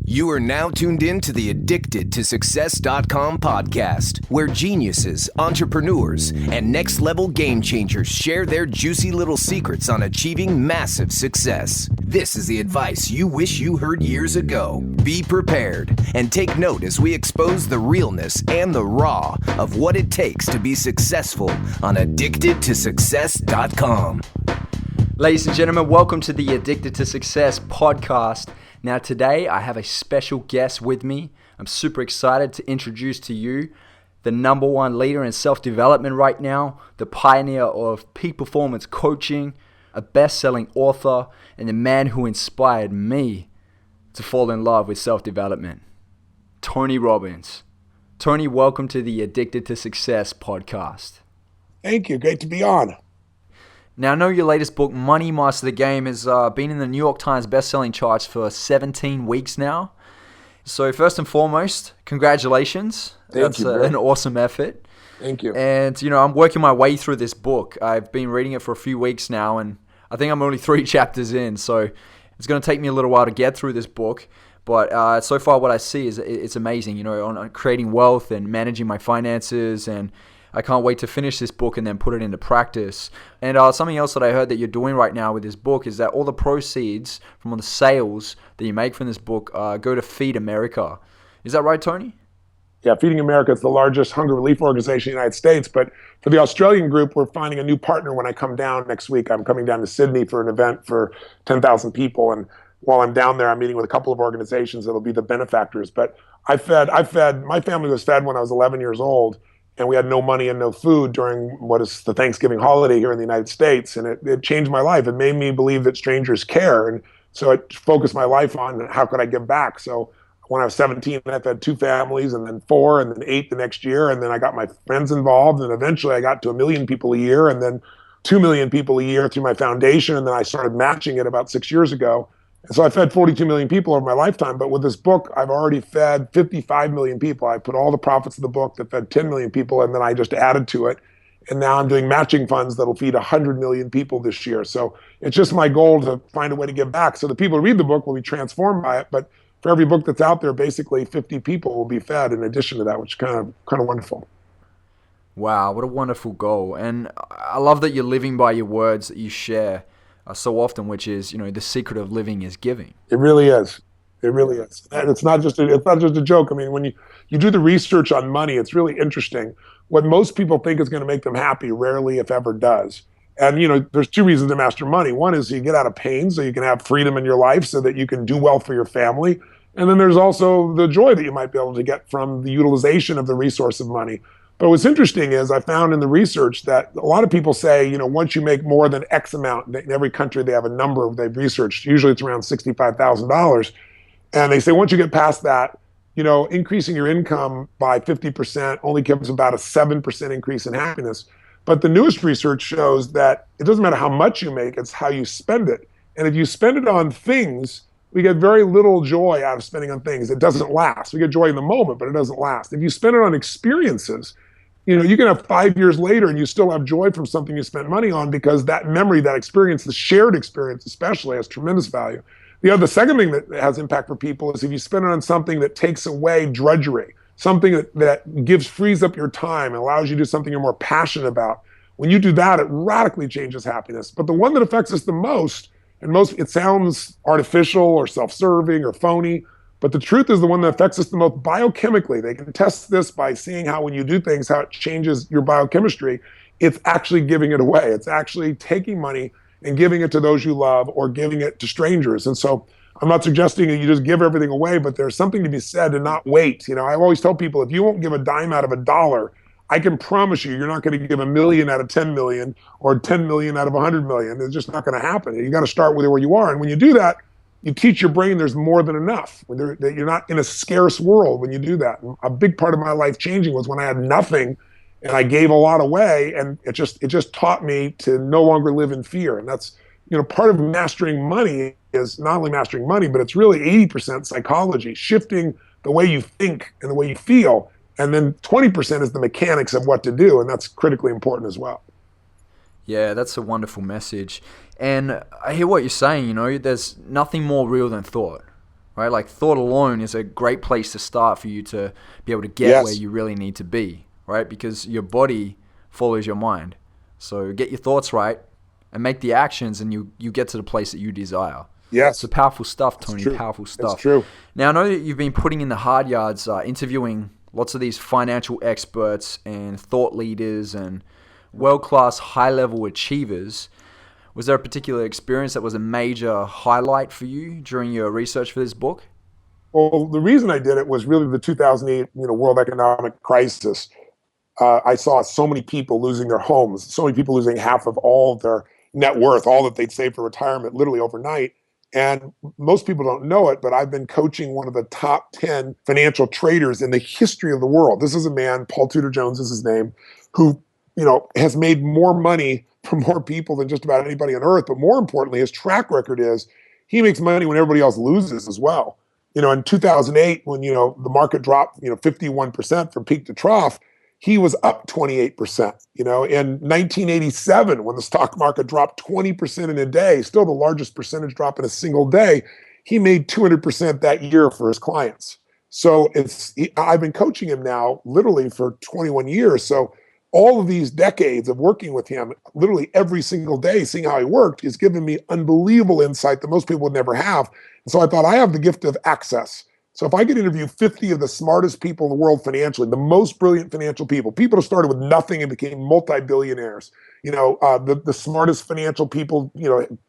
You are now tuned in to the Addicted2Success.com podcast, where geniuses, entrepreneurs, and next-level game changers share their juicy little secrets on achieving massive success. This is the advice you wish you heard years ago. Be prepared and take note as we expose the realness and the raw of what it takes to be successful on Addicted2Success.com. Ladies and gentlemen, welcome to the Addicted to Success podcast. Now today I have a special guest with me. I'm super excited to introduce to you the number one leader in self-development right now, the pioneer of peak performance coaching, a best-selling author, and the man who inspired me to fall in love with self-development, Tony Robbins. Tony, welcome to the Addicted to Success podcast. Thank you. Great to be on. Now, I know your latest book, Money Master the Game, has been in the New York Times best-selling charts for 17 weeks now. So first and foremost, congratulations. Thank you, bro. An awesome effort. Thank you. And, I'm working my way through this book. I've been reading it for a few weeks now, and I think I'm only 3 chapters in. So it's going to take me a little while to get through this book. But so far what I see is it's amazing, on creating wealth and managing my finances, and I can't wait to finish this book and then put it into practice. And something else that I heard that you're doing right now with this book is that all the proceeds from all the sales that you make from this book go to Feed America. Is that right, Tony? Yeah, Feeding America is the largest hunger relief organization in the United States. But for the Australian group, we're finding a new partner when I come down next week. I'm coming down to Sydney for an event for 10,000 people. And while I'm down there, I'm meeting with a couple of organizations that'll be the benefactors. But my family was fed when I was 11 years old. And we had no money and no food during what is the Thanksgiving holiday here in the United States. And it changed my life. It made me believe that strangers care. And so I focused my life on how could I give back. So when I was 17, I fed 2 families, and then 4, and then 8 the next year. And then I got my friends involved. And eventually I got to 1 million people a year, and then 2 million people a year through my foundation. And then I started matching it about 6 years ago. And so I fed 42 million people over my lifetime. But with this book, I've already fed 55 million people. I put all the profits of the book that fed 10 million people, and then I just added to it. And now I'm doing matching funds that'll feed 100 million people this year. So it's just my goal to find a way to give back. So the people who read the book will be transformed by it. But for every book that's out there, basically 50 people will be fed in addition to that, which is kind of wonderful. Wow, what a wonderful goal. And I love that you're living by your words that you share so often, which is, the secret of living is giving. It really is. It really is. And it's not just a joke. I mean, when you do the research on money, it's really interesting. What most people think is going to make them happy rarely, if ever, does. And, there's 2 reasons to master money. One is you get out of pain so you can have freedom in your life so that you can do well for your family. And then there's also the joy that you might be able to get from the utilization of the resource of money. But what's interesting is I found in the research that a lot of people say, once you make more than X amount, in every country they have a number they've researched, usually it's around $65,000. And they say once you get past that, increasing your income by 50% only gives about a 7% increase in happiness. But the newest research shows that it doesn't matter how much you make, it's how you spend it. And if you spend it on things, we get very little joy out of spending on things. It doesn't last. We get joy in the moment, but it doesn't last. If you spend it on experiences, you can have 5 years later and you still have joy from something you spent money on, because that memory, that experience, the shared experience especially, has tremendous value. The second thing that has impact for people is if you spend it on something that takes away drudgery, something that frees up your time and allows you to do something you're more passionate about. When you do that, it radically changes happiness. But the one that affects us the most, it sounds artificial or self-serving or phony, but the truth is the one that affects us the most biochemically. They can test this by seeing how when you do things, how it changes your biochemistry. It's actually giving it away. It's actually taking money and giving it to those you love or giving it to strangers. And so I'm not suggesting that you just give everything away, but there's something to be said to not wait. I always tell people, if you won't give a dime out of $1, I can promise you're not going to give 1 million out of 10 million or 10 million out of 100 million. It's just not going to happen. You got to start with where you are. And when you do that, you teach your brain there's more than enough. That you're not in a scarce world when you do that. And a big part of my life changing was when I had nothing and I gave a lot away, and it just taught me to no longer live in fear. And that's, part of mastering money is not only mastering money, but it's really 80% psychology, shifting the way you think and the way you feel. And then 20% is the mechanics of what to do. And that's critically important as well. Yeah, that's a wonderful message. And I hear what you're saying, there's nothing more real than thought, right? Like thought alone is a great place to start for you to be able to get where you really need to be, right? Because your body follows your mind. So get your thoughts right and make the actions, and you get to the place that you desire. Yes. So powerful stuff, Tony. Powerful stuff. It's true. Now, I know that you've been putting in the hard yards, interviewing lots of these financial experts and thought leaders and world-class high-level achievers. Was there a particular experience that was a major highlight for you during your research for this book? Well, the reason I did it was really the 2008 world economic crisis. I saw so many people losing their homes, so many people losing half of all of their net worth, all that they'd saved for retirement, literally overnight. And most people don't know it, but I've been coaching one of the top 10 financial traders in the history of the world. This is a man, Paul Tudor Jones is his name, who has made more money for more people than just about anybody on earth. But more importantly, his track record is he makes money when everybody else loses as well. In 2008, when the market dropped 51% from peak to trough, he was up 28%. In 1987, when the stock market dropped 20% in a day, still the largest percentage drop in a single day, he made 200% that year for his clients. So I've been coaching him now literally for 21 years. So all of these decades of working with him, literally every single day, seeing how he worked, is giving me unbelievable insight that most people would never have. And so I thought, I have the gift of access. So if I could interview 50 of the smartest people in the world financially, the most brilliant financial people who started with nothing and became multi-billionaires, the smartest financial people,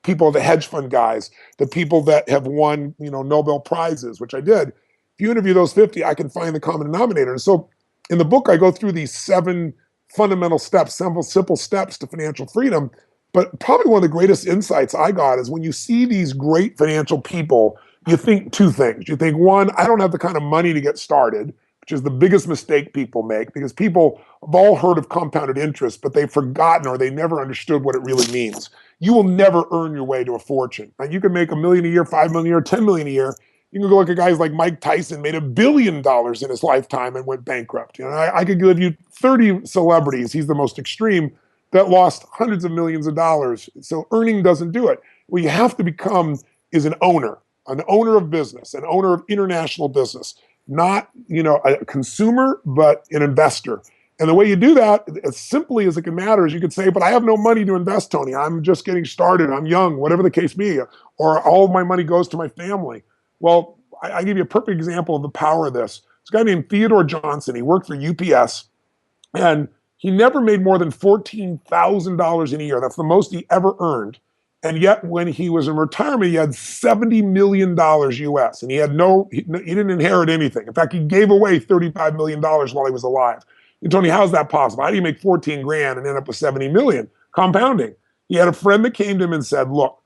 people, the hedge fund guys, the people that have won, Nobel Prizes, which I did. If you interview those 50, I can find the common denominator. And so in the book, I go through these 7 fundamental steps, simple steps to financial freedom. But probably one of the greatest insights I got is when you see these great financial people, you think 2 things. You think, 1, I don't have the kind of money to get started, which is the biggest mistake people make, because people have all heard of compounded interest, but they've forgotten or they never understood what it really means. You will never earn your way to a fortune. Now, you can make $1 million a year, $5 million a year, $10 million a year. You can go look at guys like Mike Tyson, made $1 billion in his lifetime and went bankrupt. I could give you 30 celebrities, he's the most extreme, that lost hundreds of millions of dollars. So earning doesn't do it. What you have to become is an owner of business, an owner of international business, not, a consumer, but an investor. And the way you do that, as simply as it can matter, is you could say, but I have no money to invest, Tony. I'm just getting started. I'm young, whatever the case be, or all of my money goes to my family. Well, I give you a perfect example of the power of this. This guy named Theodore Johnson, he worked for UPS, and he never made more than $14,000 in a year. That's the most he ever earned. And yet, when he was in retirement, he had $70 million US, and he didn't inherit anything. In fact, he gave away $35 million while he was alive. And Tony, how's that possible? How do you make 14 grand and end up with 70 million? Compounding. He had a friend that came to him and said, look,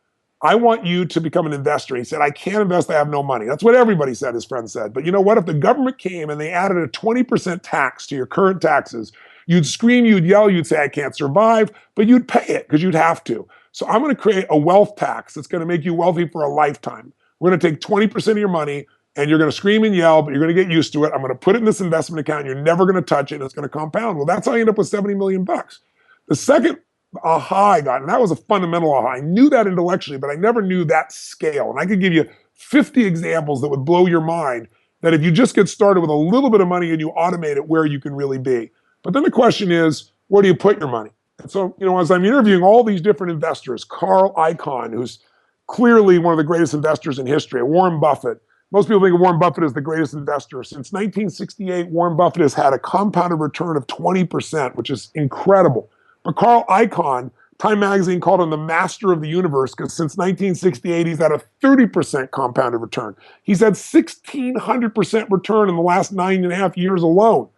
I want you to become an investor. He said, I can't invest, I have no money. That's what everybody said, his friend said. But you know what? If the government came and they added a 20% tax to your current taxes, you'd scream, you'd yell, you'd say, I can't survive, but you'd pay it because you'd have to. So I'm going to create a wealth tax that's going to make you wealthy for a lifetime. We're going to take 20% of your money and you're going to scream and yell, but you're going to get used to it. I'm going to put it in this investment account. You're never going to touch it. And it's going to compound. Well, that's how you end up with 70 million bucks. The second aha I got, and that was a fundamental aha. I knew that intellectually, but I never knew that scale. And I could give you 50 examples that would blow your mind, that if you just get started with a little bit of money and you automate it, where you can really be. But then the question is, where do you put your money? And so, as I'm interviewing all these different investors, Carl Icahn, who's clearly one of the greatest investors in history, Warren Buffett. Most people think of Warren Buffett as the greatest investor. Since 1968, Warren Buffett has had a compounded return of 20%, which is incredible. But Carl Icahn, Time Magazine called him the master of the universe, because since 1968, he's had a 30% compounded return. He's had 1,600% return in the last 9.5 years alone.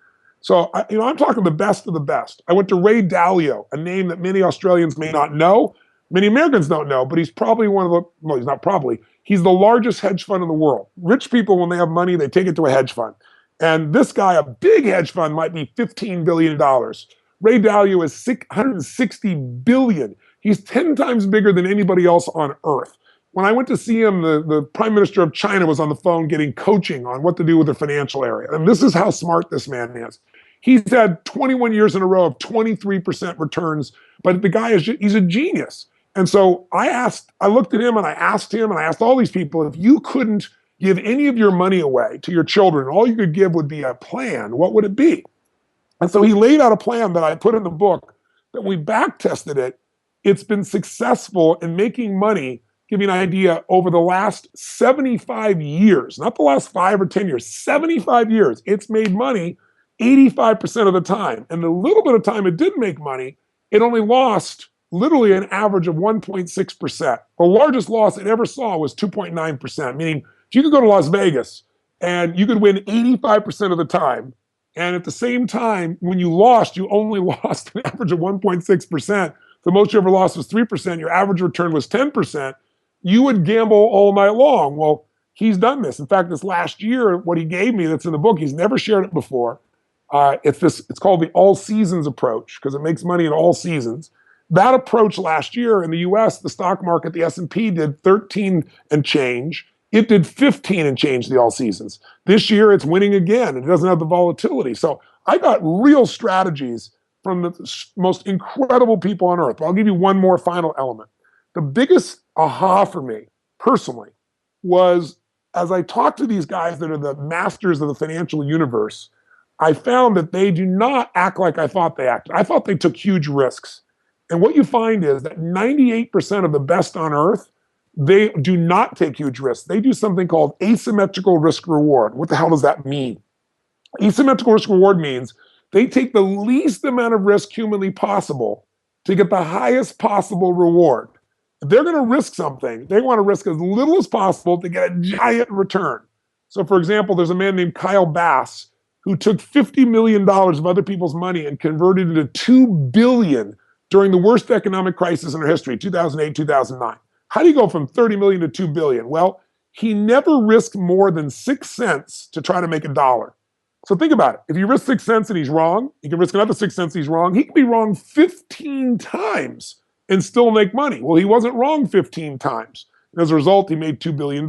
So, I'm talking the best of the best. I went to Ray Dalio, a name that many Australians may not know, many Americans don't know, but he's probably he's the largest hedge fund in the world. Rich people, when they have money, they take it to a hedge fund. And this guy, a big hedge fund, might be $15 billion. Ray Dalio is $160 billion. He's 10 times bigger than anybody else on earth. When I went to see him, the Prime Minister of China was on the phone getting coaching on what to do with their financial area. And this is how smart this man is. He's had 21 years in a row of 23% returns, but the guy he's a genius. And so I looked at him and I asked him and I asked all these people, if you couldn't give any of your money away to your children, all you could give would be a plan, what would it be? And so he laid out a plan that I put in the book that we back tested it. It's been successful in making money, give you an idea, over the last 75 years, not the last 5 or 10 years, 75 years. It's made money 85% of the time. And the little bit of time it did make money, it only lost literally an average of 1.6%. The largest loss it ever saw was 2.9%, meaning if you could go to Las Vegas and you could win 85% of the time, and at the same time, when you lost, you only lost an average of 1.6%. The most you ever lost was 3%. Your average return was 10%. You would gamble all night long. Well, he's done this. In fact, this last year, what he gave me that's in the book, he's never shared it before. It's called the all seasons approach because it makes money in all seasons. That approach last year in the US, the stock market, the S&P did 13 and change. It did 15 and change the all seasons. This year it's winning again. It doesn't have the volatility. So I got real strategies from the most incredible people on earth. But I'll give you one more final element. The biggest aha for me personally was as I talked to these guys that are the masters of the financial universe, I found that they do not act like I thought they acted. I thought they took huge risks. And what you find is that 98% of the best on earth, they do not take huge risks. They do something called asymmetrical risk reward. What the hell does that mean? Asymmetrical risk reward means they take the least amount of risk humanly possible to get the highest possible reward. If they're going to risk something, they want to risk as little as possible to get a giant return. So for example, there's a man named Kyle Bass who took $50 million of other people's money and converted it to $2 billion during the worst economic crisis in our history, 2008, 2009. How do you go from 30 million to 2 billion? Well, he never risked more than 6 cents to try to make $1. So think about it. If you risk 6 cents and he's wrong, he can risk another 6 cents and he's wrong. He can be wrong 15 times and still make money. Well, he wasn't wrong 15 times. And as a result, he made $2 billion.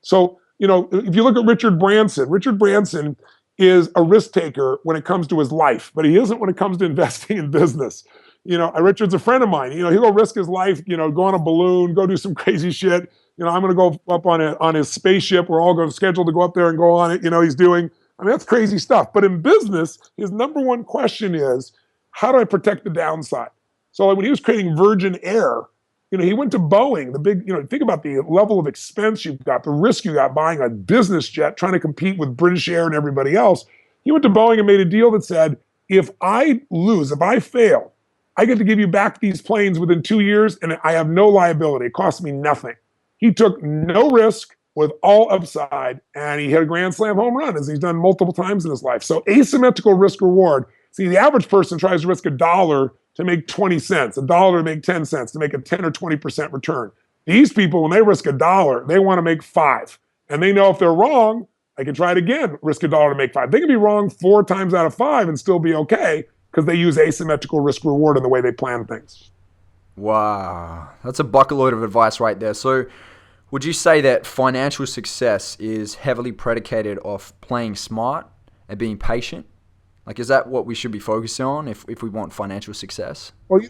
So, if you look at Richard Branson is a risk taker when it comes to his life, but he isn't when it comes to investing in business. Richard's a friend of mine. He'll go risk his life, go on a balloon, go do some crazy shit. I'm going to go up on his spaceship. We're all going to schedule to go up there and go on it. He's doing, that's crazy stuff. But in business, his number one question is, how do I protect the downside? So like when he was creating Virgin Air, he went to Boeing, the big, think about the level of expense you've got, the risk you got buying a business jet, trying to compete with British Air and everybody else. He went to Boeing and made a deal that said, if I lose, if I fail, I get to give you back these planes within 2 years and I have no liability. It costs me nothing. He took no risk with all upside and he hit a grand slam home run as he's done multiple times in his life. So asymmetrical risk reward. See, the average person tries to risk $1 to make 20 cents, $1 to make 10 cents, to make a 10 or 20% return. These people, when they risk $1, they want to make 5. And they know if they're wrong, I can try it again, risk $1 to make 5. They can be wrong 4 times out of 5 and still be okay because they use asymmetrical risk reward in the way they plan things. Wow. That's a bucket load of advice right there. So would you say that financial success is heavily predicated off playing smart and being patient? Like, is that what we should be focusing on if we want financial success? Well,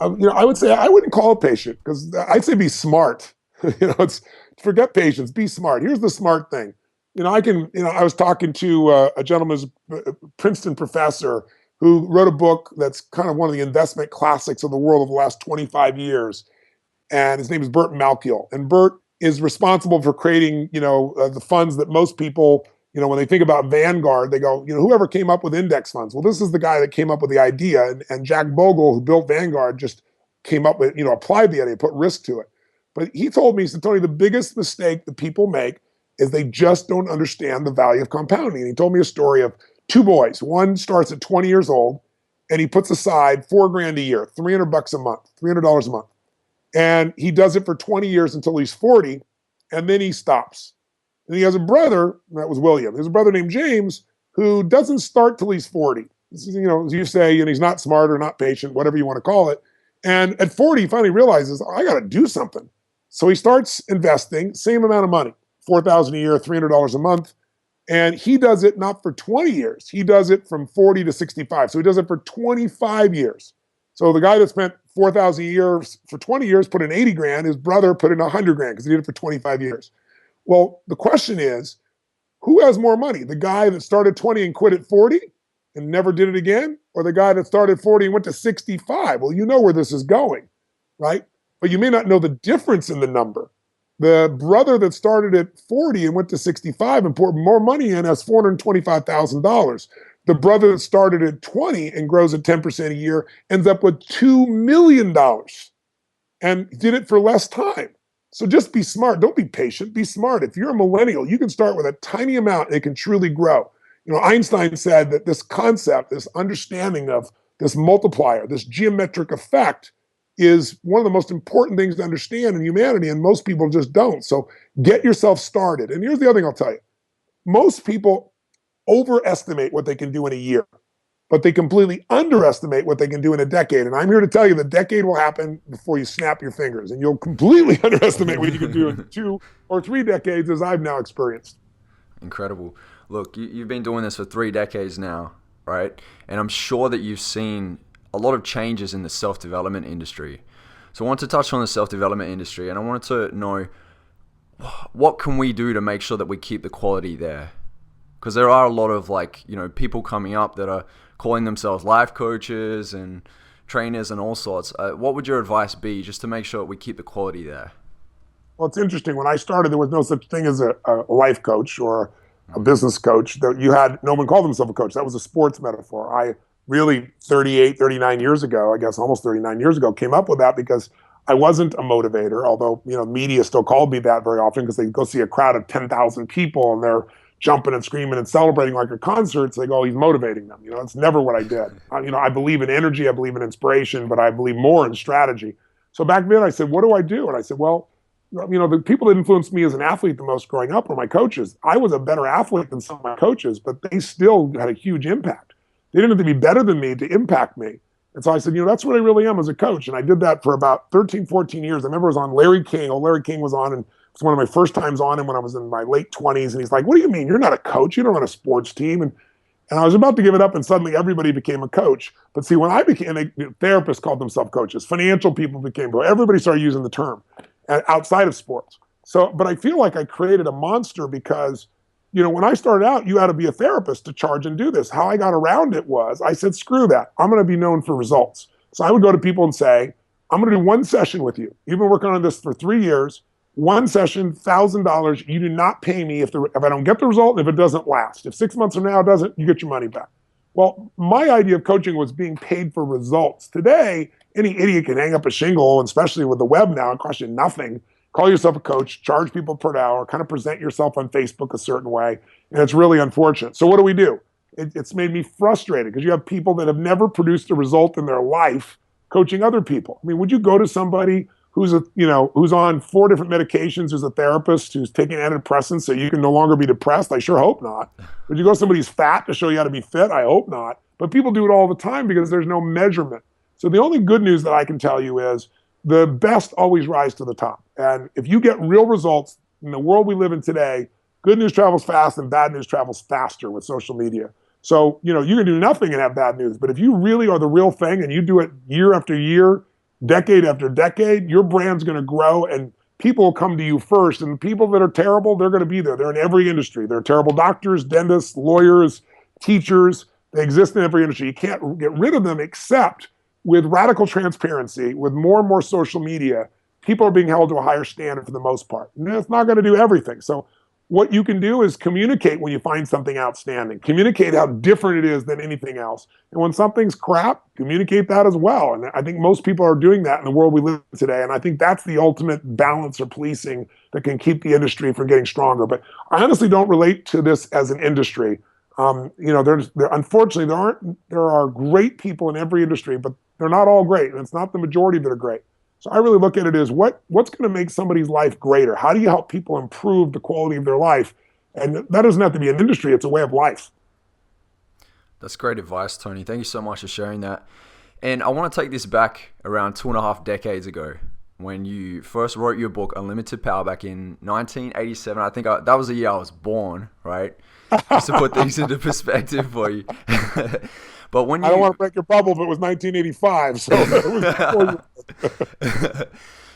I would say I wouldn't call it patient because I'd say be smart. It's forget patience, be smart. Here's the smart thing. I was talking to a gentleman who's a Princeton professor who wrote a book that's kind of one of the investment classics of the world of the last 25 years. And his name is Burt Malkiel. And Burt is responsible for creating, the funds that most people, when they think about Vanguard, they go, whoever came up with index funds. Well, this is the guy that came up with the idea. And Jack Bogle, who built Vanguard, just came up with, applied the idea, put risk to it. But he told me, he said, Tony, the biggest mistake that people make is they just don't understand the value of compounding. And he told me a story of 2 boys. One starts at 20 years old and he puts aside $4,000 a year, $300 a month, $300 a month. And he does it for 20 years until he's 40, and then he stops. And he has a brother, that was William. There's a brother named James who doesn't start till he's 40. This is, as you say, he's not smart or not patient, whatever you want to call it. And at 40, he finally realizes, I got to do something. So he starts investing, same amount of money, $4,000 a year, $300 a month. And he does it not for 20 years. He does it from 40 to 65. So he does it for 25 years. So the guy that spent $4,000 a year for 20 years put in $80,000. His brother put in $100,000 because he did it for 25 years. Well, the question is, who has more money? The guy that started 20 and quit at 40 and never did it again? Or the guy that started 40 and went to 65? Well, you know where this is going, right? But you may not know the difference in the number. The brother that started at 40 and went to 65 and poured more money in has $425,000. The brother that started at 20 and grows at 10% a year ends up with $2 million and did it for less time. So just be smart. Don't be patient. Be smart. If you're a millennial, you can start with a tiny amount and it can truly grow. Einstein said that this concept, this understanding of this multiplier, this geometric effect is one of the most important things to understand in humanity, and most people just don't. So get yourself started. And here's the other thing I'll tell you. Most people overestimate what they can do in a year, but they completely underestimate what they can do in a decade. And I'm here to tell you the decade will happen before you snap your fingers, and you'll completely underestimate what you can do in 2 or 3 decades, as I've now experienced. Incredible. Look, you've been doing this for 3 decades now, right? And I'm sure that you've seen a lot of changes in the self-development industry. So I want to touch on the self-development industry, and I wanted to know, what can we do to make sure that we keep the quality there? Because there are a lot of people coming up that are calling themselves life coaches and trainers and all sorts. What would your advice be just to make sure we keep the quality there? Well, it's interesting. When I started, there was no such thing as a life coach or a business coach. No one called himself a coach. That was a sports metaphor. I really 38, 39 years ago, I guess almost 39 years ago, came up with that because I wasn't a motivator, although, media still called me that very often because they go see a crowd of 10,000 people and they're jumping and screaming and celebrating like a concert. So they go, he's motivating them. It's never what I did. I believe in energy, I believe in inspiration, but I believe more in strategy. So back then I said, what do I do? And I said, well, the people that influenced me as an athlete the most growing up were my coaches. I was a better athlete than some of my coaches, but they still had a huge impact. They didn't have to be better than me to impact me. And so I said, that's what I really am as a coach. And I did that for about 13, 14 years. I remember I was on Larry King. Larry King was on, and it was one of my first times on him when I was in my late 20s. And he's like, what do you mean? You're not a coach. You don't run a sports team. And I was about to give it up, and suddenly everybody became a coach. But see, when I became therapists called themselves coaches, financial people became, everybody started using the term outside of sports. So, but I feel like I created a monster because when I started out, you had to be a therapist to charge and do this. How I got around it was I said, screw that. I'm going to be known for results. So I would go to people and say, I'm going to do one session with you. You've been working on this for 3 years. One session, $1,000. You do not pay me if I don't get the result and if it doesn't last. If 6 months from now it doesn't, you get your money back. Well, my idea of coaching was being paid for results. Today, any idiot can hang up a shingle, and especially with the web now, it costs you nothing. Call yourself a coach, charge people per hour, kind of present yourself on Facebook a certain way, and it's really unfortunate. So what do? It's made me frustrated because you have people that have never produced a result in their life coaching other people. I mean, would you go to somebody who's on 4 different medications, who's a therapist, who's taking antidepressants so you can no longer be depressed? I sure hope not. Would you go to somebody who's fat to show you how to be fit? I hope not. But people do it all the time because there's no measurement. So the only good news that I can tell you is the best always rise to the top. And if you get real results in the world we live in today, good news travels fast and bad news travels faster with social media. So, you can do nothing and have bad news. But if you really are the real thing and you do it year after year, decade after decade, your brand's going to grow and people will come to you first. And the people that are terrible, they're going to be there. They're in every industry. They're terrible doctors, dentists, lawyers, teachers. They exist in every industry. You can't get rid of them except with radical transparency, with more and more social media. People are being held to a higher standard for the most part. And it's not going to do everything. So what you can do is communicate when you find something outstanding. Communicate how different it is than anything else. And when something's crap, communicate that as well. And I think most people are doing that in the world we live in today. And I think that's the ultimate balance or policing that can keep the industry from getting stronger. But I honestly don't relate to this as an industry. Unfortunately, there are great people in every industry, but they're not all great. And it's not the majority that are great. So I really look at it as what's going to make somebody's life greater? How do you help people improve the quality of their life? And that doesn't have to be an industry. It's a way of life. That's great advice, Tony. Thank you so much for sharing that. And I want to take this back around 2.5 decades ago when you first wrote your book, Unlimited Power, back in 1987. I think that was the year I was born, right? Just to put things into perspective for you. But when I don't want to break your bubble, but it was 1985, so it was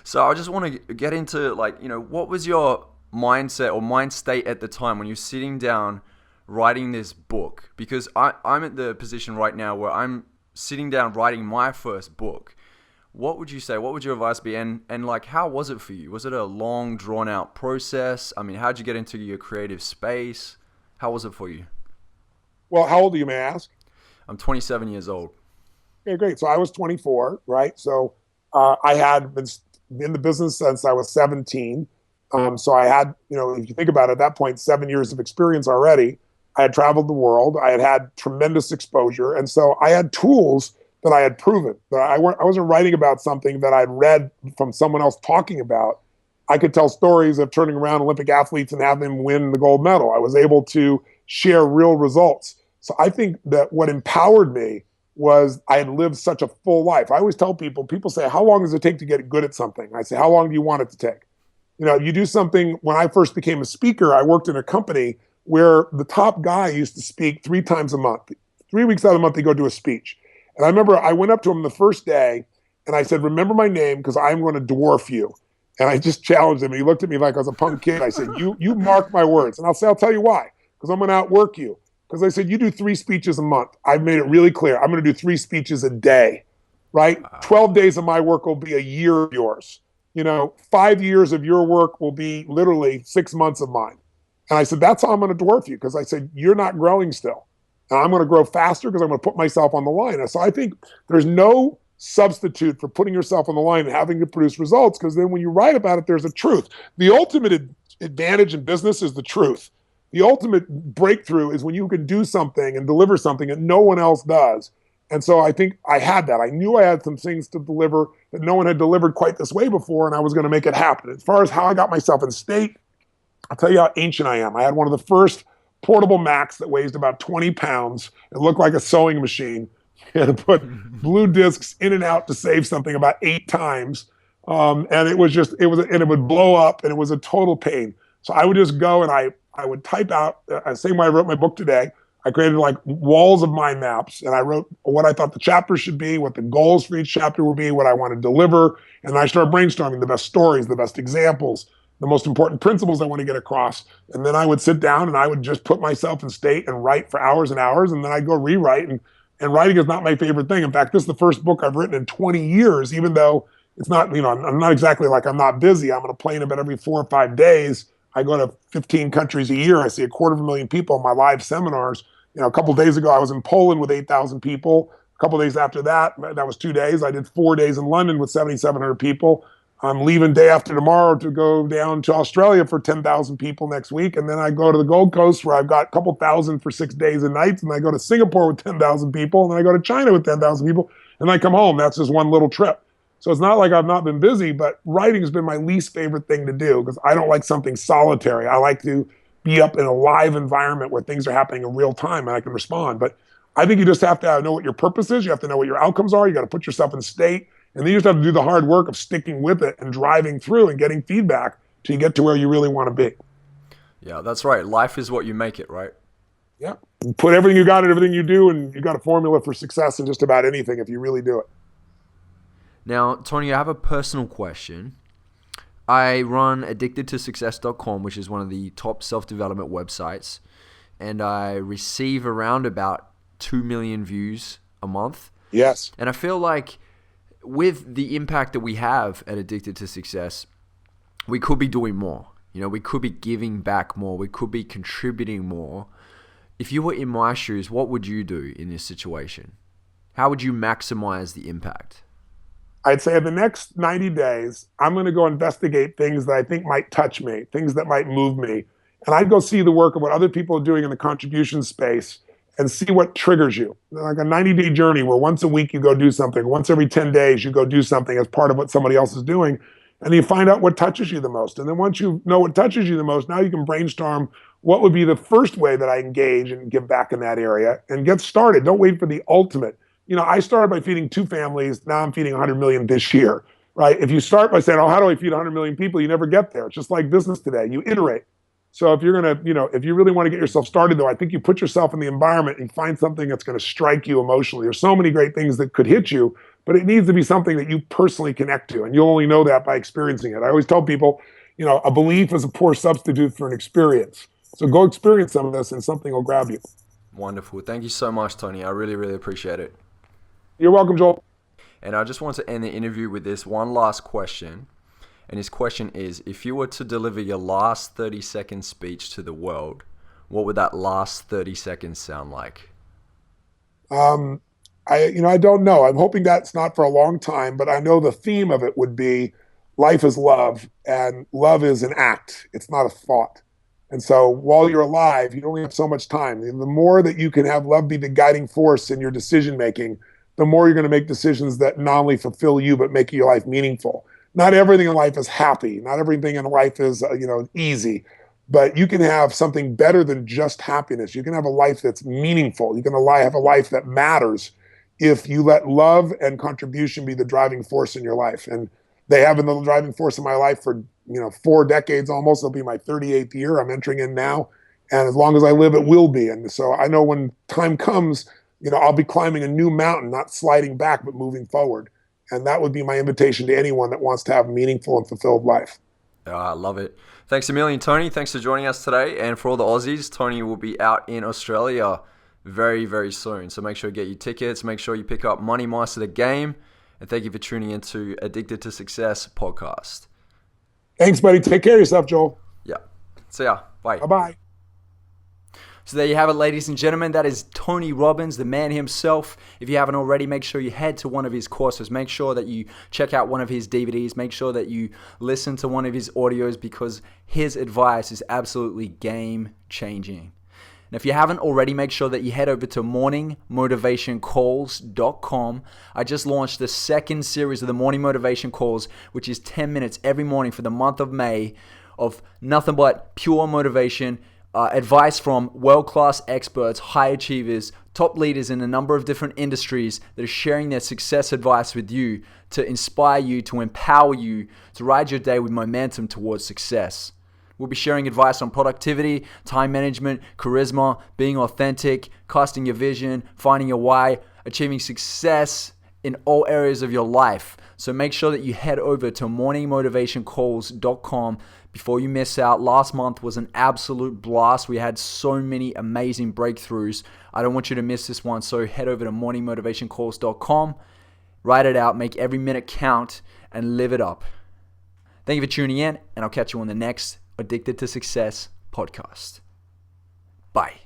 So I just want to get into what was your mindset or mind state at the time when you're sitting down writing this book? Because I'm at the position right now where I'm sitting down writing my first book. What would you say? What would your advice be? And like, how was it for you? Was it a long, drawn out process? I mean, how'd you get into your creative space? How was it for you? Well, how old are you, may I ask? I'm 27 years old. Okay, great. So I was 24, right? So I had been in the business since I was 17. So I had, if you think about it, at that point, 7 years of experience already. I had traveled the world. I had tremendous exposure. And so I had tools that I had proven. That I wasn't writing about something that I'd read from someone else talking about. I could tell stories of turning around Olympic athletes and have them win the gold medal. I was able to share real results. So I think that what empowered me was I had lived such a full life. I always tell people say, how long does it take to get good at something? I say, how long do you want it to take? You do something. When I first became a speaker, I worked in a company where the top guy used to speak 3 times a month. 3 weeks out of the month, they go do a speech. And I remember I went up to him the first day and I said, remember my name because I'm going to dwarf you. And I just challenged him. And he looked at me like I was a punk kid. I said, you mark my words. And I'll tell you why. Because I'm going to outwork you. Because I said, you do 3 speeches a month. I've made it really clear. I'm going to do 3 speeches a day, right? 12 days of my work will be a year of yours. 5 years of your work will be literally 6 months of mine. And I said, that's how I'm going to dwarf you. Because I said, you're not growing still. And I'm going to grow faster because I'm going to put myself on the line. And so I think there's no substitute for putting yourself on the line and having to produce results, because then when you write about it, there's a truth. The ultimate advantage in business is the truth. The ultimate breakthrough is when you can do something and deliver something that no one else does. And so I think I had that. I knew I had some things to deliver that no one had delivered quite this way before, and I was going to make it happen. As far as how I got myself in state, I'll tell you how ancient I am. I had one of the first portable Macs that weighs about 20 pounds. It looked like a sewing machine. You had to put blue discs in and out to save something about 8 times. And it would blow up, and it was a total pain. So I would just go and I would type out, same way I wrote my book today. I created like walls of mind maps, and I wrote what I thought the chapter should be, what the goals for each chapter would be, what I want to deliver. And I started brainstorming the best stories, the best examples, the most important principles I want to get across. And then I would sit down and I would just put myself in state and write for hours and hours. And then I'd go rewrite. And writing is not my favorite thing. In fact, this is the first book I've written in 20 years, even though it's not, I'm not exactly like I'm not busy. I'm on a plane about every 4 or 5 days. I go to 15 countries a year. I see 250,000 people in my live seminars. A couple of days ago, I was in Poland with 8,000 people. A couple of days after that was 2 days. I did 4 days in London with 7,700 people. I'm leaving day after tomorrow to go down to Australia for 10,000 people next week. And then I go to the Gold Coast where I've got a couple thousand for 6 days and nights. And I go to Singapore with 10,000 people. And then I go to China with 10,000 people. And I come home. That's just one little trip. So it's not like I've not been busy, but writing has been my least favorite thing to do because I don't like something solitary. I like to be up in a live environment where things are happening in real time and I can respond. But I think you just have to know what your purpose is. You have to know what your outcomes are. You got to put yourself in state. And then you just have to do the hard work of sticking with it and driving through and getting feedback till you get to where you really want to be. Yeah, that's right. Life is what you make it, right? Yeah. You put everything you got in everything you do, and you got a formula for success in just about anything if you really do it. Now, Tony, I have a personal question. I run Addicted2Success.com, which is one of the top self-development websites, and I receive around about 2 million views a month. Yes. And I feel like with the impact that we have at Addicted to Success, we could be doing more. We could be giving back more. We could be contributing more. If you were in my shoes, what would you do in this situation? How would you maximize the impact? I'd say in the next 90 days, I'm going to go investigate things that I think might touch me, things that might move me. And I'd go see the work of what other people are doing in the contribution space and see what triggers you. Like a 90-day journey where once a week you go do something, once every 10 days you go do something as part of what somebody else is doing, and you find out what touches you the most. And then once you know what touches you the most, now you can brainstorm what would be the first way that I engage and give back in that area and get started. Don't wait for the ultimate. I started by feeding 2 families. Now I'm feeding 100 million this year, right? If you start by saying, how do I feed 100 million people? You never get there. It's just like business today. You iterate. So if you're going to, if you really want to get yourself started, though, I think you put yourself in the environment and find something that's going to strike you emotionally. There's so many great things that could hit you, but it needs to be something that you personally connect to. And you'll only know that by experiencing it. I always tell people, a belief is a poor substitute for an experience. So go experience some of this and something will grab you. Wonderful. Thank you so much, Tony. I really, really appreciate it. You're welcome, Joel. And I just want to end the interview with this one last question. And his question is, if you were to deliver your last 30-second speech to the world, what would that last 30 seconds sound like? I don't know. I'm hoping that's not for a long time, but I know the theme of it would be life is love, and love is an act. It's not a thought. And so while you're alive, you only have so much time. And the more that you can have love be the guiding force in your decision making, the more you're going to make decisions that not only fulfill you, but make your life meaningful. Not everything in life is happy. Not everything in life is, easy. But you can have something better than just happiness. You can have a life that's meaningful. You can have a life that matters if you let love and contribution be the driving force in your life. And they have been the driving force in my life for 4 decades almost. It'll be my 38th year I'm entering in now. And as long as I live, it will be. And so I know when time comes, I'll be climbing a new mountain, not sliding back, but moving forward. And that would be my invitation to anyone that wants to have a meaningful and fulfilled life. I love it. Thanks a million, Tony. Thanks for joining us today. And for all the Aussies, Tony will be out in Australia very, very soon. So make sure you get your tickets. Make sure you pick up Money Master the Game. And thank you for tuning into Addicted to Success podcast. Thanks, buddy. Take care of yourself, Joel. Yeah. See ya. Bye. Bye-bye. So there you have it, ladies and gentlemen. That is Tony Robbins, the man himself. If you haven't already, make sure you head to one of his courses. Make sure that you check out one of his DVDs. Make sure that you listen to one of his audios, because his advice is absolutely game-changing. And if you haven't already, make sure that you head over to morningmotivationcalls.com. I just launched the second series of the Morning Motivation Calls, which is 10 minutes every morning for the month of May of nothing but pure motivation, advice from world-class experts, high achievers, top leaders in a number of different industries that are sharing their success advice with you to inspire you, to empower you, to ride your day with momentum towards success. We'll be sharing advice on productivity, time management, charisma, being authentic, casting your vision, finding your why, achieving success in all areas of your life. So make sure that you head over to morningmotivationcalls.com before you miss out. Last month was an absolute blast. We had so many amazing breakthroughs. I don't want you to miss this one. So head over to morningmotivationcalls.com, write it out, make every minute count, and live it up. Thank you for tuning in, and I'll catch you on the next Addicted to Success podcast. Bye.